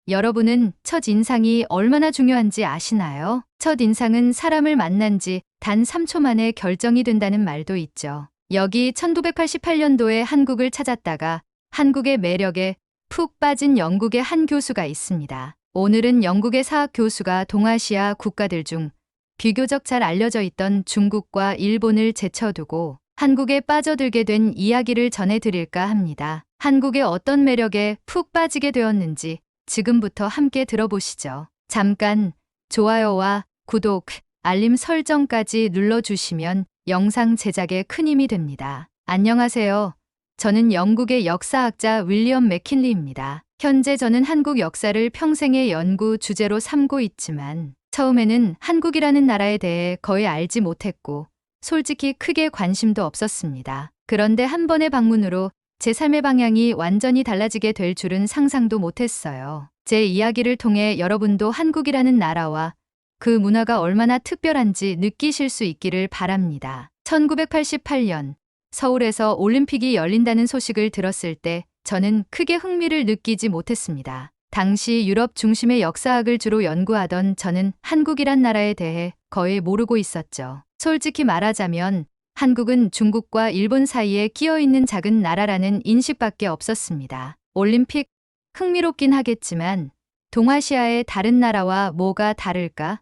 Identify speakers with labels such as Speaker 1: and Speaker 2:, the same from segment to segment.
Speaker 1: 여러분은 첫인상이 얼마나 중요한지 아시나요? 첫인상은 사람을 만난 지 단 3초 만에 결정이 된다는 말도 있죠. 여기 1988년도에 한국을 찾았다가 한국의 매력에 푹 빠진 영국의 한 교수가 있습니다. 오늘은 영국의 사학 교수가 동아시아 국가들 중 비교적 잘 알려져 있던 중국과 일본을 제쳐두고 한국에 빠져들게 된 이야기를 전해드릴까 합니다. 한국의 어떤 매력에 푹 빠지게 되었는지 지금부터 함께 들어보시죠. 잠깐 좋아요와 구독, 알림 설정까지 눌러주시면 영상 제작에 큰 힘이 됩니다. 안녕하세요. 저는 영국의 역사학자 윌리엄 맥킨리입니다. 현재 저는 한국 역사를 평생의 연구 주제로 삼고 있지만 처음에는 한국이라는 나라에 대해 거의 알지 못했고 솔직히 크게 관심도 없었습니다. 그런데 한 번의 방문으로 제 삶의 방향이 완전히 달라지게 될 줄은 상상도 못했어요. 제 이야기를 통해 여러분도 한국이라는 나라와 그 문화가 얼마나 특별한지 느끼실 수 있기를 바랍니다. 1988년 서울에서 올림픽이 열린다는 소식을 들었을 때 저는 크게 흥미를 느끼지 못했습니다. 당시 유럽 중심의 역사학을 주로 연구하던 저는 한국이란 나라에 대해 거의 모르고 있었죠. 솔직히 말하자면 한국은 중국과 일본 사이에 끼어 있는 작은 나라라는 인식밖에 없었습니다. 올림픽 흥미롭긴 하겠지만 동아시아의 다른 나라와 뭐가 다를까?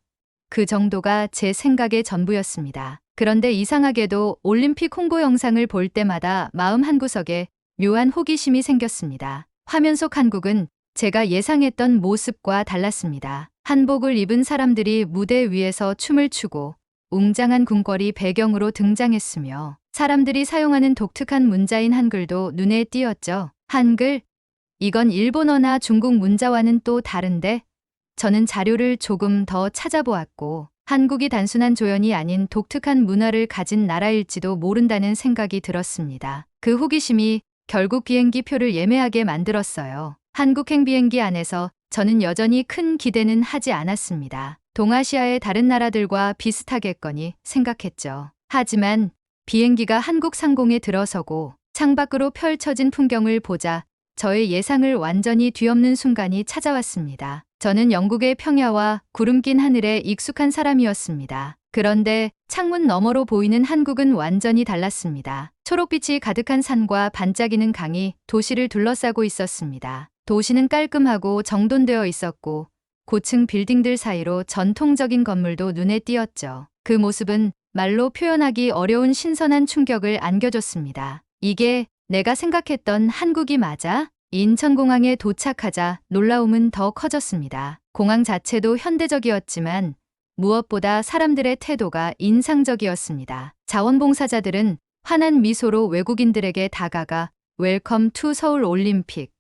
Speaker 1: 그 정도가 제 생각의 전부였습니다. 그런데 이상하게도 올림픽 홍보 영상을 볼 때마다 마음 한구석에 묘한 호기심이 생겼습니다. 화면 속 한국은 제가 예상했던 모습과 달랐습니다. 한복을 입은 사람들이 무대 위에서 춤을 추고 웅장한 궁궐이 배경으로 등장했으며 사람들이 사용하는 독특한 문자인 한글도 눈에 띄었죠. 한글? 이건 일본어나 중국 문자와는 또 다른데? 저는 자료를 조금 더 찾아보았고 한국이 단순한 조연이 아닌 독특한 문화를 가진 나라일지도 모른다는 생각이 들었습니다. 그 호기심이 결국 비행기 표를 예매하게 만들었어요. 한국행 비행기 안에서 저는 여전히 큰 기대는 하지 않았습니다. 동아시아의 다른 나라들과 비슷하겠거니 생각했죠. 하지만 비행기가 한국 상공에 들어서고 창밖으로 펼쳐진 풍경을 보자 저의 예상을 완전히 뒤엎는 순간이 찾아왔습니다. 저는 영국의 평야와 구름 낀 하늘에 익숙한 사람이었습니다. 그런데 창문 너머로 보이는 한국은 완전히 달랐습니다. 초록빛이 가득한 산과 반짝이는 강이 도시를 둘러싸고 있었습니다. 도시는 깔끔하고 정돈되어 있었고 고층 빌딩들 사이로 전통적인 건물도 눈에 띄었죠. 그 모습은 말로 표현하기 어려운 신선한 충격을 안겨줬습니다. 이게 내가 생각했던 한국이 맞아? 인천공항에 도착하자 놀라움은 더 커졌습니다. 공항 자체도 현대적이었지만 무엇보다 사람들의 태도가 인상적이었습니다. 자원봉사자들은 환한 미소로 외국인들에게 다가가 웰컴 투 서울 올림픽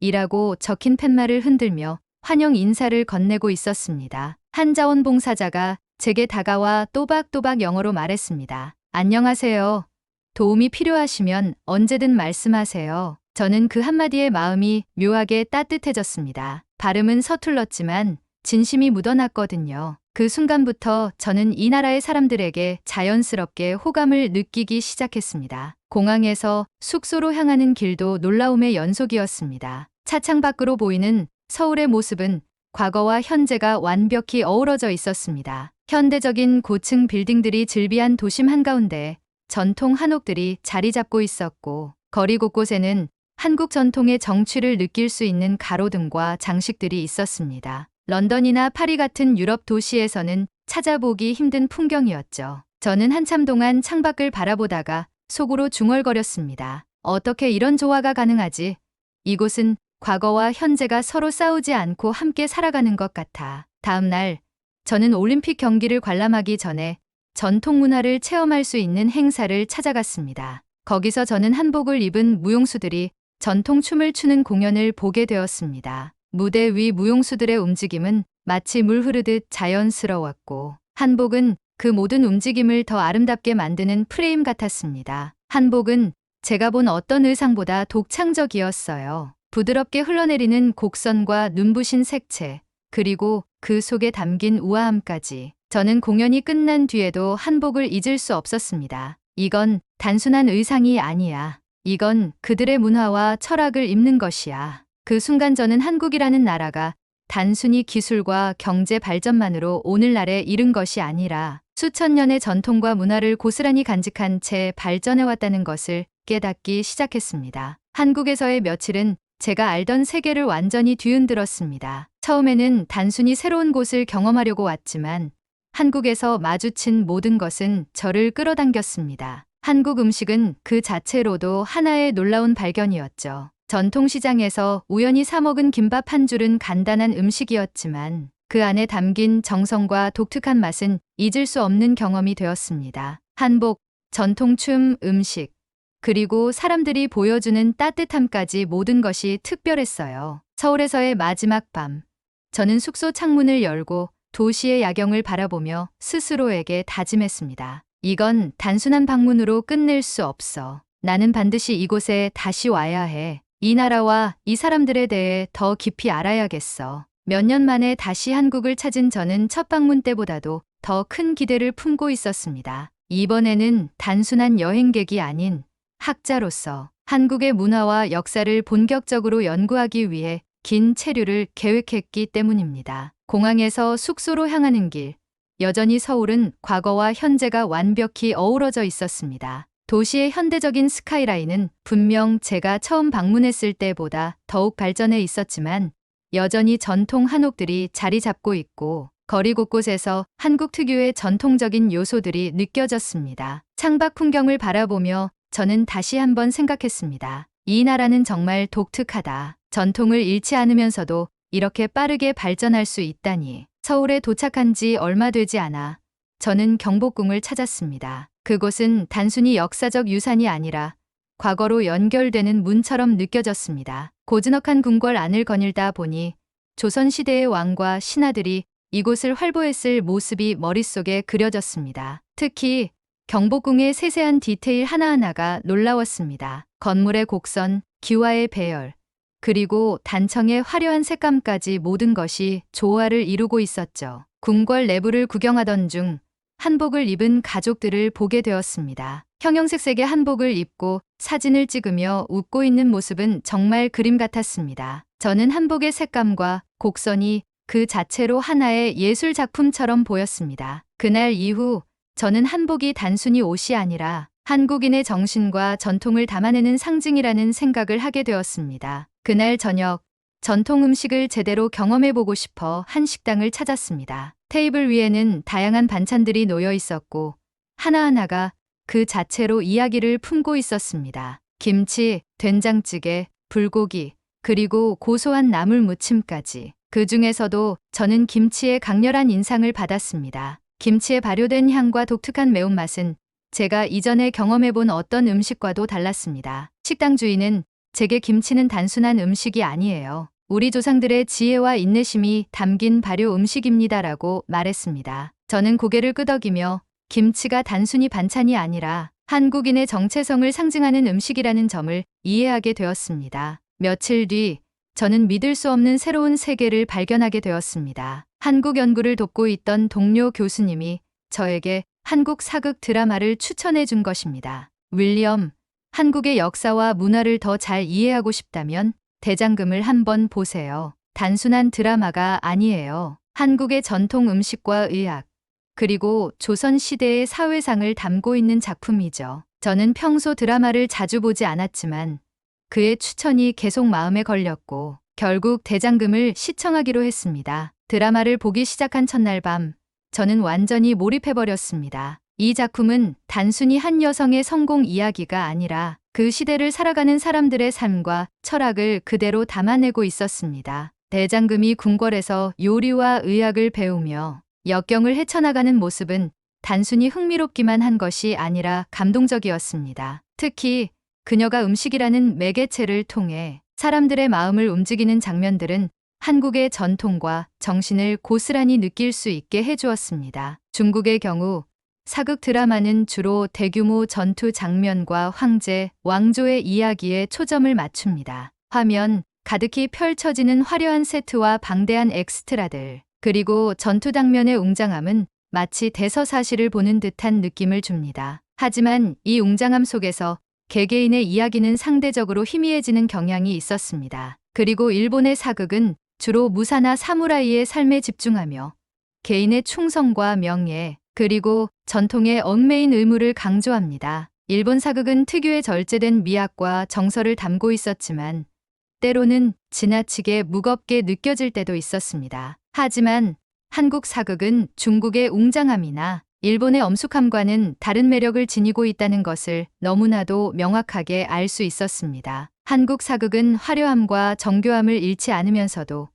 Speaker 1: 이라고 적힌 팻말을 흔들며 환영 인사를 건네고 있었습니다. 한 자원봉사자가 제게 다가와 또박또박 영어로 말했습니다. 안녕하세요. 도움이 필요하시면 언제든 말씀하세요. 저는 그 한마디에 마음이 묘하게 따뜻해졌습니다. 발음은 서툴렀지만 진심이 묻어났거든요. 그 순간부터 저는 이 나라의 사람들에게 자연스럽게 호감을 느끼기 시작했습니다. 공항에서 숙소로 향하는 길도 놀라움의 연속이었습니다. 차창 밖으로 보이는 서울의 모습은 과거와 현재가 완벽히 어우러져 있었습니다. 현대적인 고층 빌딩들이 즐비한 도심 한가운데 전통 한옥들이 자리 잡고 있었고 거리 곳곳에는 한국 전통의 정취를 느낄 수 있는 가로등과 장식들이 있었습니다. 런던이나 파리 같은 유럽 도시에서는 찾아보기 힘든 풍경이었죠. 저는 한참 동안 창밖을 바라보다가 속으로 중얼거렸습니다. 어떻게 이런 조화가 가능하지? 이곳은 과거와 현재가 서로 싸우지 않고 함께 살아가는 것 같아. 다음 날, 저는 올림픽 경기를 관람하기 전에 전통 문화를 체험할 수 있는 행사를 찾아갔습니다. 거기서 저는 한복을 입은 무용수들이 전통 춤을 추는 공연을 보게 되었습니다. 무대 위 무용수들의 움직임은 마치 물 흐르듯 자연스러웠고 한복은 그 모든 움직임을 더 아름답게 만드는 프레임 같았습니다. 한복은 제가 본 어떤 의상보다 독창적이었어요. 부드럽게 흘러내리는 곡선과 눈부신 색채, 그리고 그 속에 담긴 우아함까지. 저는 공연이 끝난 뒤에도 한복을 잊을 수 없었습니다. 이건 단순한 의상이 아니야. 이건 그들의 문화와 철학을 입는 것이야. 그 순간 저는 한국이라는 나라가 단순히 기술과 경제 발전만으로 오늘날에 이른 것이 아니라 수천 년의 전통과 문화를 고스란히 간직한 채 발전해왔다는 것을 깨닫기 시작했습니다. 한국에서의 며칠은 제가 알던 세계를 완전히 뒤흔들었습니다. 처음에는 단순히 새로운 곳을 경험하려고 왔지만 한국에서 마주친 모든 것은 저를 끌어당겼습니다. 한국 음식은 그 자체로도 하나의 놀라운 발견이었죠. 전통시장에서 우연히 사 먹은 김밥 한 줄은 간단한 음식이었지만 그 안에 담긴 정성과 독특한 맛은 잊을 수 없는 경험이 되었습니다. 한복, 전통춤, 음식, 그리고 사람들이 보여주는 따뜻함까지 모든 것이 특별했어요. 서울에서의 마지막 밤, 저는 숙소 창문을 열고 도시의 야경을 바라보며 스스로에게 다짐했습니다. 이건 단순한 방문으로 끝낼 수 없어. 나는 반드시 이곳에 다시 와야 해. 이 나라와 이 사람들에 대해 더 깊이 알아야겠어. 몇 년 만에 다시 한국을 찾은 저는 첫 방문 때보다도 더 큰 기대를 품고 있었습니다. 이번에는 단순한 여행객이 아닌 학자로서 한국의 문화와 역사를 본격적으로 연구하기 위해 긴 체류를 계획했기 때문입니다. 공항에서 숙소로 향하는 길, 여전히 서울은 과거와 현재가 완벽히 어우러져 있었습니다. 도시의 현대적인 스카이라인은 분명 제가 처음 방문했을 때보다 더욱 발전해 있었지만 여전히 전통 한옥들이 자리 잡고 있고 거리 곳곳에서 한국 특유의 전통적인 요소들이 느껴졌습니다. 창밖 풍경을 바라보며 저는 다시 한번 생각했습니다. 이 나라는 정말 독특하다. 전통을 잃지 않으면서도 이렇게 빠르게 발전할 수 있다니. 서울에 도착한 지 얼마 되지 않아 저는 경복궁을 찾았습니다. 그곳은 단순히 역사적 유산이 아니라 과거로 연결되는 문처럼 느껴졌습니다. 고즈넉한 궁궐 안을 거닐다 보니 조선시대의 왕과 신하들이 이곳을 활보했을 모습이 머릿속에 그려졌습니다. 특히 경복궁의 세세한 디테일 하나하나가 놀라웠습니다. 건물의 곡선, 기와의 배열, 그리고 단청의 화려한 색감까지 모든 것이 조화를 이루고 있었죠. 궁궐 내부를 구경하던 중 한복을 입은 가족들을 보게 되었습니다. 형형색색의 한복을 입고 사진을 찍으며 웃고 있는 모습은 정말 그림 같았습니다. 저는 한복의 색감과 곡선이 그 자체로 하나의 예술 작품처럼 보였습니다. 그날 이후 저는 한복이 단순히 옷이 아니라 한국인의 정신과 전통을 담아내는 상징이라는 생각을 하게 되었습니다. 그날 저녁, 전통 음식을 제대로 경험해보고 싶어 한 식당을 찾았습니다. 테이블 위에는 다양한 반찬들이 놓여 있었고 하나하나가 그 자체로 이야기를 품고 있었습니다. 김치, 된장찌개, 불고기, 그리고 고소한 나물 무침까지. 그 중에서도 저는 김치의 강렬한 인상을 받았습니다. 김치에 발효된 향과 독특한 매운맛은 제가 이전에 경험해본 어떤 음식과도 달랐습니다. 식당 주인은 제게 김치는 단순한 음식이 아니에요. 우리 조상들의 지혜와 인내심이 담긴 발효 음식입니다라고 말했습니다. 저는 고개를 끄덕이며 김치가 단순히 반찬이 아니라 한국인의 정체성을 상징하는 음식이라는 점을 이해하게 되었습니다. 며칠 뒤 저는 믿을 수 없는 새로운 세계를 발견하게 되었습니다. 한국 연구를 돕고 있던 동료 교수님이 저에게 한국 사극 드라마를 추천해 준 것입니다. 윌리엄, 한국의 역사와 문화를 더 잘 이해하고 싶다면 대장금을 한번 보세요. 단순한 드라마가 아니에요. 한국의 전통 음식과 의학, 그리고 조선시대의 사회상을 담고 있는 작품이죠. 저는 평소 드라마를 자주 보지 않았지만 그의 추천이 계속 마음에 걸렸고 결국 대장금을 시청하기로 했습니다. 드라마를 보기 시작한 첫날 밤, 저는 완전히 몰입해버렸습니다. 이 작품은 단순히 한 여성의 성공 이야기가 아니라 그 시대를 살아가는 사람들의 삶과 철학을 그대로 담아내고 있었습니다. 대장금이 궁궐에서 요리와 의학을 배우며 역경을 헤쳐나가는 모습은 단순히 흥미롭기만 한 것이 아니라 감동적이었습니다. 특히 그녀가 음식이라는 매개체를 통해 사람들의 마음을 움직이는 장면들은 한국의 전통과 정신을 고스란히 느낄 수 있게 해주었습니다. 중국의 경우 사극 드라마는 주로 대규모 전투 장면과 황제, 왕조의 이야기에 초점을 맞춥니다. 화면 가득히 펼쳐지는 화려한 세트와 방대한 엑스트라들, 그리고 전투 장면의 웅장함은 마치 대서사실을 보는 듯한 느낌을 줍니다. 하지만 이 웅장함 속에서 개개인의 이야기는 상대적으로 희미해지는 경향이 있었습니다. 그리고 일본의 사극은 주로 무사나 사무라이의 삶에 집중하며 개인의 충성과 명예, 그리고 전통의 얽매인 의무를 강조합니다. 일본 사극은 특유의 절제된 미학과 정서를 담고 있었지만 때로는 지나치게 무겁게 느껴질 때도 있었습니다. 하지만 한국 사극은 중국의 웅장함이나 일본의 엄숙함과는 다른 매력을 지니고 있다는 것을 너무나도 명확하게 알 수 있었습니다. 한국 사극은 화려함과 정교함을 잃지 않으면서도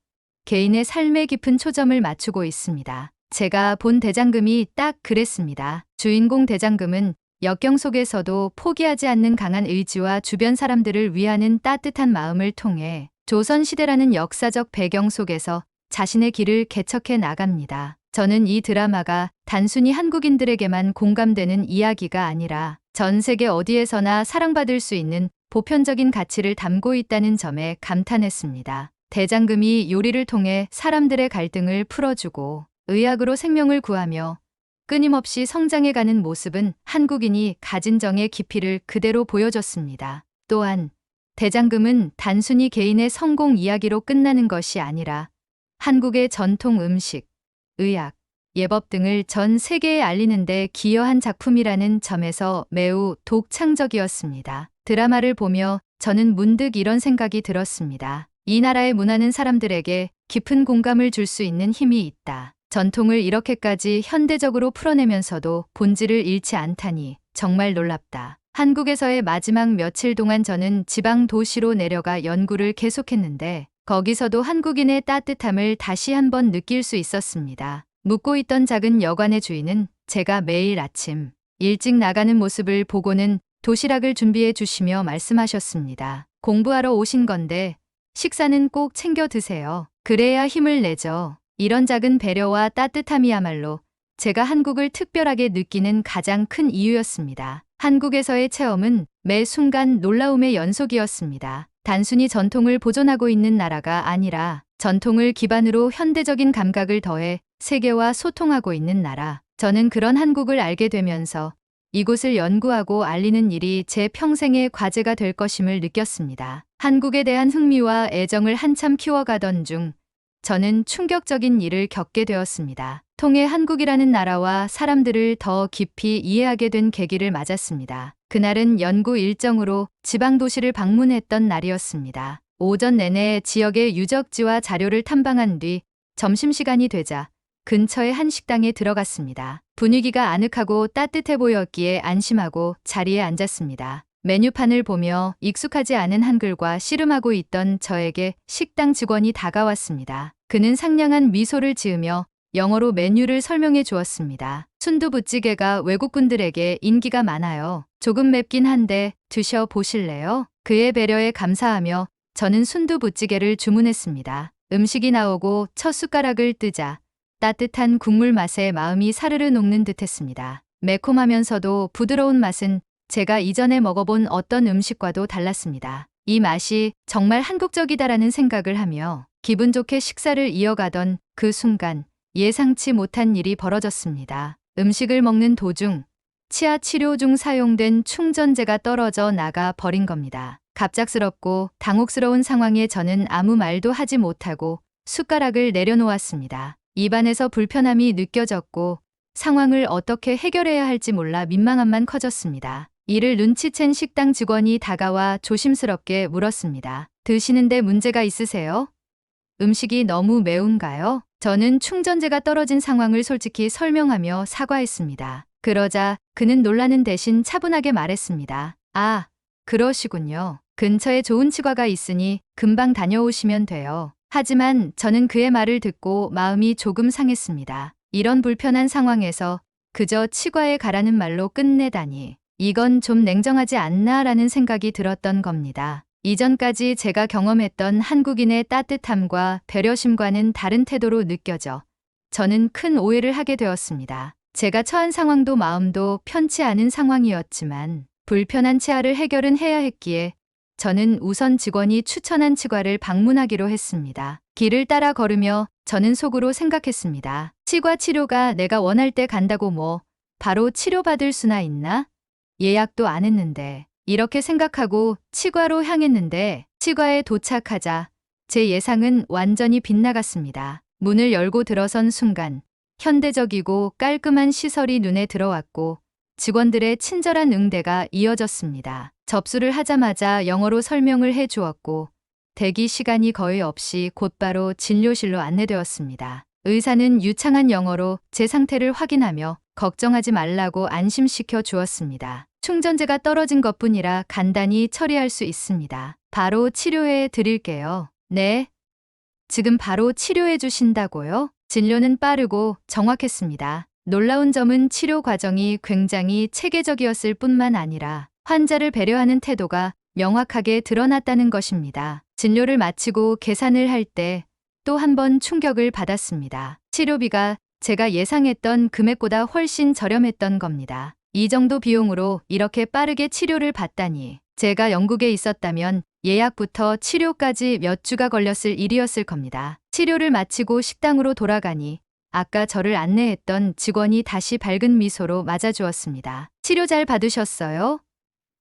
Speaker 1: 개인의 삶에 깊은 초점을 맞추고 있습니다. 제가 본 대장금이 딱 그랬습니다. 주인공 대장금은 역경 속에서도 포기하지 않는 강한 의지와 주변 사람들을 위하는 따뜻한 마음을 통해 조선시대라는 역사적 배경 속에서 자신의 길을 개척해 나갑니다. 저는 이 드라마가 단순히 한국인들에게만 공감되는 이야기가 아니라 전 세계 어디에서나 사랑받을 수 있는 보편적인 가치를 담고 있다는 점에 감탄했습니다. 대장금이 요리를 통해 사람들의 갈등을 풀어주고 의학으로 생명을 구하며 끊임없이 성장해가는 모습은 한국인이 가진 정의 깊이를 그대로 보여줬습니다. 또한 대장금은 단순히 개인의 성공 이야기로 끝나는 것이 아니라 한국의 전통 음식, 의학, 예법 등을 전 세계에 알리는 데 기여한 작품이라는 점에서 매우 독창적이었습니다. 드라마를 보며 저는 문득 이런 생각이 들었습니다. 이 나라의 문화는 사람들에게 깊은 공감을 줄 수 있는 힘이 있다. 전통을 이렇게까지 현대적으로 풀어내면서도 본질을 잃지 않다니 정말 놀랍다. 한국에서의 마지막 며칠 동안 저는 지방 도시로 내려가 연구를 계속했는데 거기서도 한국인의 따뜻함을 다시 한번 느낄 수 있었습니다. 묵고 있던 작은 여관의 주인은 제가 매일 아침 일찍 나가는 모습을 보고는 도시락을 준비해 주시며 말씀하셨습니다. 공부하러 오신 건데 식사는 꼭 챙겨 드세요. 그래야 힘을 내죠. 이런 작은 배려와 따뜻함이야말로 제가 한국을 특별하게 느끼는 가장 큰 이유였습니다. 한국에서의 체험은 매 순간 놀라움의 연속이었습니다. 단순히 전통을 보존하고 있는 나라가 아니라 전통을 기반으로 현대적인 감각을 더해 세계와 소통하고 있는 나라. 저는 그런 한국을 알게 되면서 이곳을 연구하고 알리는 일이 제 평생의 과제가 될 것임을 느꼈습니다. 한국에 대한 흥미와 애정을 한참 키워가던 중 저는 충격적인 일을 겪게 되었습니다. 통해 한국이라는 나라와 사람들을 더 깊이 이해하게 된 계기를 맞았습니다. 그날은 연구 일정으로 지방 도시를 방문했던 날이었습니다. 오전 내내 지역의 유적지와 자료를 탐방한 뒤 점심시간이 되자 근처의 한 식당에 들어갔습니다. 분위기가 아늑하고 따뜻해 보였기에 안심하고 자리에 앉았습니다. 메뉴판을 보며 익숙하지 않은 한글과 씨름하고 있던 저에게 식당 직원이 다가왔습니다. 그는 상냥한 미소를 지으며 영어로 메뉴를 설명해 주었습니다. 순두부찌개가 외국분들에게 인기가 많아요. 조금 맵긴 한데 드셔보실래요? 그의 배려에 감사하며 저는 순두부찌개를 주문했습니다. 음식이 나오고 첫 숟가락을 뜨자 따뜻한 국물 맛에 마음이 사르르 녹는 듯했습니다. 매콤하면서도 부드러운 맛은 제가 이전에 먹어본 어떤 음식과도 달랐습니다. 이 맛이 정말 한국적이다라는 생각을 하며 기분 좋게 식사를 이어가던 그 순간 예상치 못한 일이 벌어졌습니다. 음식을 먹는 도중 치아 치료 중 사용된 충전재가 떨어져 나가 버린 겁니다. 갑작스럽고 당혹스러운 상황에 저는 아무 말도 하지 못하고 숟가락을 내려놓았습니다. 입안에서 불편함이 느껴졌고 상황을 어떻게 해결해야 할지 몰라 민망함만 커졌습니다. 이를 눈치챈 식당 직원이 다가와 조심스럽게 물었습니다. 드시는데 문제가 있으세요? 음식이 너무 매운가요? 저는 충전재가 떨어진 상황을 솔직히 설명하며 사과했습니다. 그러자 그는 놀라는 대신 차분하게 말했습니다. 아, 그러시군요. 근처에 좋은 치과가 있으니 금방 다녀오시면 돼요. 하지만 저는 그의 말을 듣고 마음이 조금 상했습니다. 이런 불편한 상황에서 그저 치과에 가라는 말로 끝내다니. 이건 좀 냉정하지 않나라는 생각이 들었던 겁니다. 이전까지 제가 경험했던 한국인의 따뜻함과 배려심과는 다른 태도로 느껴져 저는 큰 오해를 하게 되었습니다. 제가 처한 상황도 마음도 편치 않은 상황이었지만 불편한 치아를 해결은 해야 했기에 저는 우선 직원이 추천한 치과를 방문하기로 했습니다. 길을 따라 걸으며 저는 속으로 생각했습니다. 치과 치료가 내가 원할 때 간다고 뭐 바로 치료받을 수나 있나? 예약도 안 했는데. 이렇게 생각하고 치과로 향했는데 치과에 도착하자 제 예상은 완전히 빗나갔습니다. 문을 열고 들어선 순간 현대적이고 깔끔한 시설이 눈에 들어왔고 직원들의 친절한 응대가 이어졌습니다. 접수를 하자마자 영어로 설명을 해 주었고 대기 시간이 거의 없이 곧바로 진료실로 안내되었습니다. 의사는 유창한 영어로 제 상태를 확인하며 걱정하지 말라고 안심시켜 주었습니다. 충전재가 떨어진 것뿐이라 간단히 처리할 수 있습니다. 바로 치료해 드릴게요. 네. 지금 바로 치료해 주신다고요? 진료는 빠르고 정확했습니다. 놀라운 점은 치료 과정이 굉장히 체계적이었을 뿐만 아니라 환자를 배려하는 태도가 명확하게 드러났다는 것입니다. 진료를 마치고 계산을 할 때 또 한 번 충격을 받았습니다. 치료비가 제가 예상했던 금액보다 훨씬 저렴했던 겁니다. 이 정도 비용으로 이렇게 빠르게 치료를 받다니 제가 영국에 있었다면 예약부터 치료까지 몇 주가 걸렸을 일이었을 겁니다. 치료를 마치고 식당으로 돌아가니 아까 저를 안내했던 직원이 다시 밝은 미소로 맞아주었습니다. 치료 잘 받으셨어요?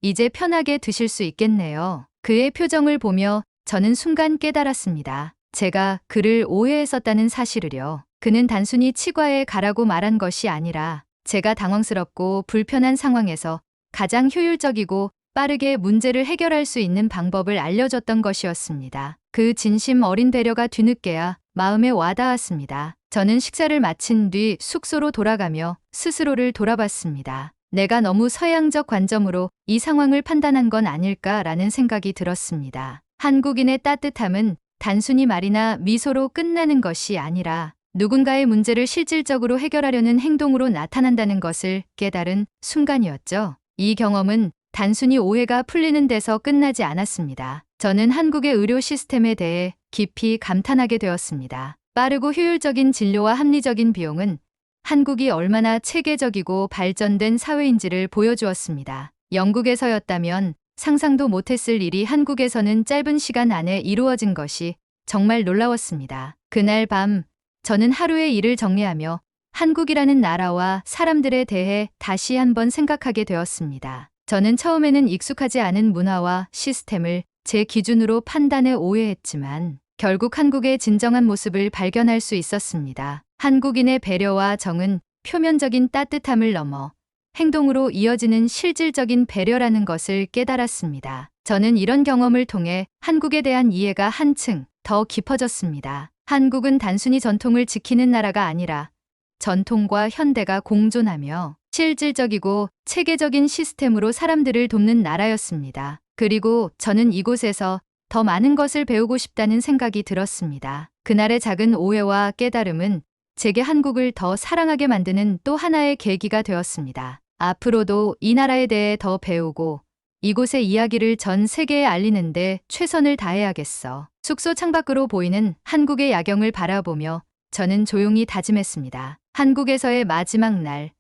Speaker 1: 이제 편하게 드실 수 있겠네요. 그의 표정을 보며 저는 순간 깨달았습니다. 제가 그를 오해했었다는 사실을요. 그는 단순히 치과에 가라고 말한 것이 아니라 제가 당황스럽고 불편한 상황에서 가장 효율적이고 빠르게 문제를 해결할 수 있는 방법을 알려줬던 것이었습니다. 그 진심 어린 배려가 뒤늦게야 마음에 와닿았습니다. 저는 식사를 마친 뒤 숙소로 돌아가며 스스로를 돌아봤습니다. 내가 너무 서양적 관점으로 이 상황을 판단한 건 아닐까라는 생각이 들었습니다. 한국인의 따뜻함은 단순히 말이나 미소로 끝나는 것이 아니라 누군가의 문제를 실질적으로 해결하려는 행동으로 나타난다는 것을 깨달은 순간이었죠. 이 경험은 단순히 오해가 풀리는 데서 끝나지 않았습니다. 저는 한국의 의료 시스템에 대해 깊이 감탄하게 되었습니다. 빠르고 효율적인 진료와 합리적인 비용은 한국이 얼마나 체계적이고 발전된 사회인지를 보여주었습니다. 영국에서였다면 상상도 못했을 일이 한국에서는 짧은 시간 안에 이루어진 것이 정말 놀라웠습니다. 그날 밤 저는 하루의 일을 정리하며 한국이라는 나라와 사람들에 대해 다시 한번 생각하게 되었습니다. 저는 처음에는 익숙하지 않은 문화와 시스템을 제 기준으로 판단해 오해했지만 결국 한국의 진정한 모습을 발견할 수 있었습니다. 한국인의 배려와 정은 표면적인 따뜻함을 넘어 행동으로 이어지는 실질적인 배려라는 것을 깨달았습니다. 저는 이런 경험을 통해 한국에 대한 이해가 한층 더 깊어졌습니다. 한국은 단순히 전통을 지키는 나라가 아니라 전통과 현대가 공존하며 실질적이고 체계적인 시스템으로 사람들을 돕는 나라였습니다. 그리고 저는 이곳에서 더 많은 것을 배우고 싶다는 생각이 들었습니다. 그날의 작은 오해와 깨달음은 제게 한국을 더 사랑하게 만드는 또 하나의 계기가 되었습니다. 앞으로도 이 나라에 대해 더 배우고 이곳의 이야기를 전 세계에 알리는데 최선을 다해야겠어. 숙소 창밖으로 보이는 한국의 야경을 바라보며 저는 조용히 다짐했습니다. 한국에서의 마지막 날,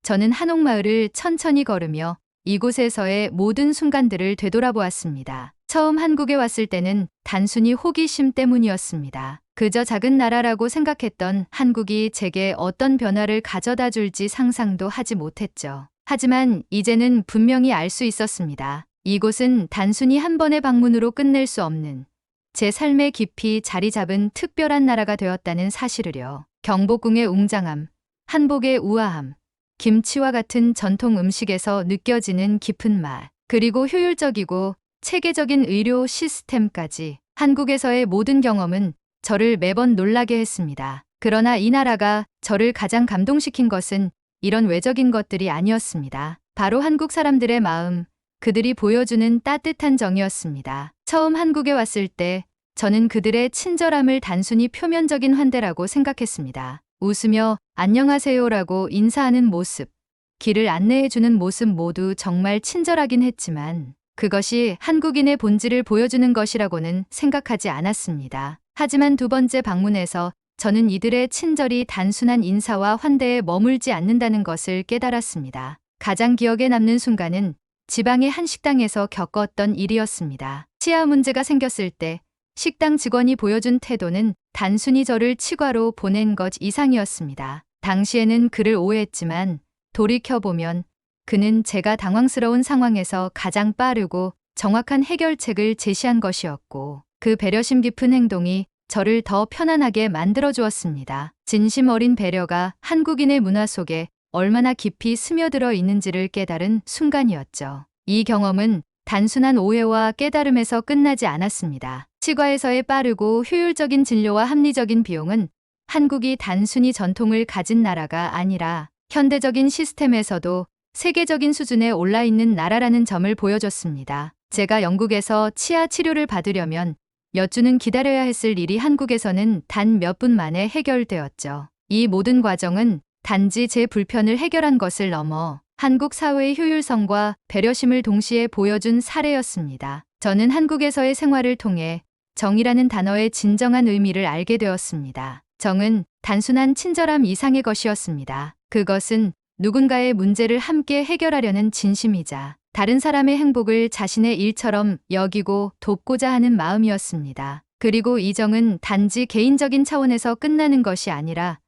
Speaker 1: 저는 한옥마을을 천천히 걸으며 이곳에서의 모든 순간들을 되돌아보았습니다. 처음 한국에 왔을 때는 단순히 호기심 때문이었습니다. 그저 작은 나라라고 생각했던 한국이 제게 어떤 변화를 가져다 줄지 상상도 하지 못했죠. 하지만 이제는 분명히 알 수 있었습니다. 이곳은 단순히 한 번의 방문으로 끝낼 수 없는 제 삶에 깊이 자리 잡은 특별한 나라가 되었다는 사실을요. 경복궁의 웅장함, 한복의 우아함, 김치와 같은 전통 음식에서 느껴지는 깊은 맛, 그리고 효율적이고 체계적인 의료 시스템까지 한국에서의 모든 경험은 저를 매번 놀라게 했습니다. 그러나 이 나라가 저를 가장 감동시킨 것은 이런 외적인 것들이 아니었습니다. 바로 한국 사람들의 마음, 그들이 보여주는 따뜻한 정이었습니다. 처음 한국에 왔을 때 저는 그들의 친절함을 단순히 표면적인 환대라고 생각했습니다. 웃으며 안녕하세요라고 인사하는 모습, 길을 안내해주는 모습 모두 정말 친절하긴 했지만 그것이 한국인의 본질을 보여주는 것이라고는 생각하지 않았습니다. 하지만 두 번째 방문에서 저는 이들의 친절이 단순한 인사와 환대에 머물지 않는다는 것을 깨달았습니다. 가장 기억에 남는 순간은 지방의 한 식당에서 겪었던 일이었습니다. 치아 문제가 생겼을 때 식당 직원이 보여준 태도는 단순히 저를 치과로 보낸 것 이상이었습니다. 당시에는 그를 오해했지만 돌이켜보면 그는 제가 당황스러운 상황에서 가장 빠르고 정확한 해결책을 제시한 것이었고 그 배려심 깊은 행동이 저를 더 편안하게 만들어 주었습니다. 진심 어린 배려가 한국인의 문화 속에 얼마나 깊이 스며들어 있는지를 깨달은 순간이었죠. 이 경험은 단순한 오해와 깨달음에서 끝나지 않았습니다. 치과에서의 빠르고 효율적인 진료와 합리적인 비용은 한국이 단순히 전통을 가진 나라가 아니라 현대적인 시스템에서도 세계적인 수준에 올라 있는 나라라는 점을 보여줬습니다. 제가 영국에서 치아 치료를 받으려면 몇 주는 기다려야 했을 일이 한국에서는 단 몇 분 만에 해결되었죠. 이 모든 과정은 단지 제 불편을 해결한 것을 넘어 한국 사회의 효율성과 배려심을 동시에 보여준 사례였습니다. 저는 한국에서의 생활을 통해 정이라는 단어의 진정한 의미를 알게 되었습니다. 정은 단순한 친절함 이상의 것이었습니다. 그것은 누군가의 문제를 함께 해결하려는 진심이자 다른 사람의 행복을 자신의 일처럼 여기고 돕고자 하는 마음이었습니다. 그리고 이 정은 단지 개인적인 차원에서 끝나는 것이 아니라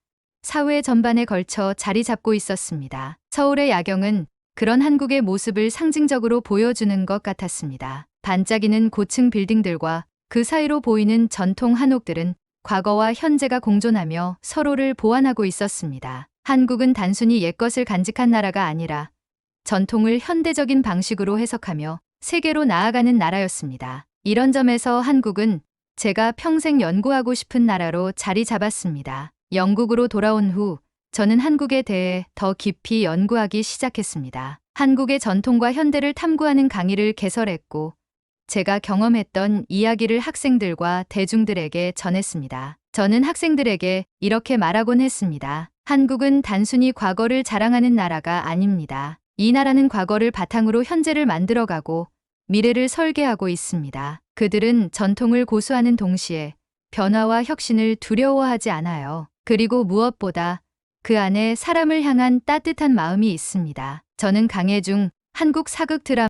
Speaker 1: 사회 전반에 걸쳐 자리 잡고 있었습니다. 서울의 야경은 그런 한국의 모습을 상징적으로 보여주는 것 같았습니다. 반짝이는 고층 빌딩들과 그 사이로 보이는 전통 한옥들은 과거와 현재가 공존하며 서로를 보완하고 있었습니다. 한국은 단순히 옛것을 간직한 나라가 아니라 전통을 현대적인 방식으로 해석하며 세계로 나아가는 나라였습니다. 이런 점에서 한국은 제가 평생 연구하고 싶은 나라로 자리 잡았습니다. 영국으로 돌아온 후 저는 한국에 대해 더 깊이 연구하기 시작했습니다. 한국의 전통과 현대를 탐구하는 강의를 개설했고 제가 경험했던 이야기를 학생들과 대중들에게 전했습니다. 저는 학생들에게 이렇게 말하곤 했습니다. 한국은 단순히 과거를 자랑하는 나라가 아닙니다. 이 나라는 과거를 바탕으로 현재를 만들어가고 미래를 설계하고 있습니다. 그들은 전통을 고수하는 동시에 변화와 혁신을 두려워하지 않아요. 그리고 무엇보다 그 안에 사람을 향한 따뜻한 마음이 있습니다. 저는 강해 중 한국 사극 드라마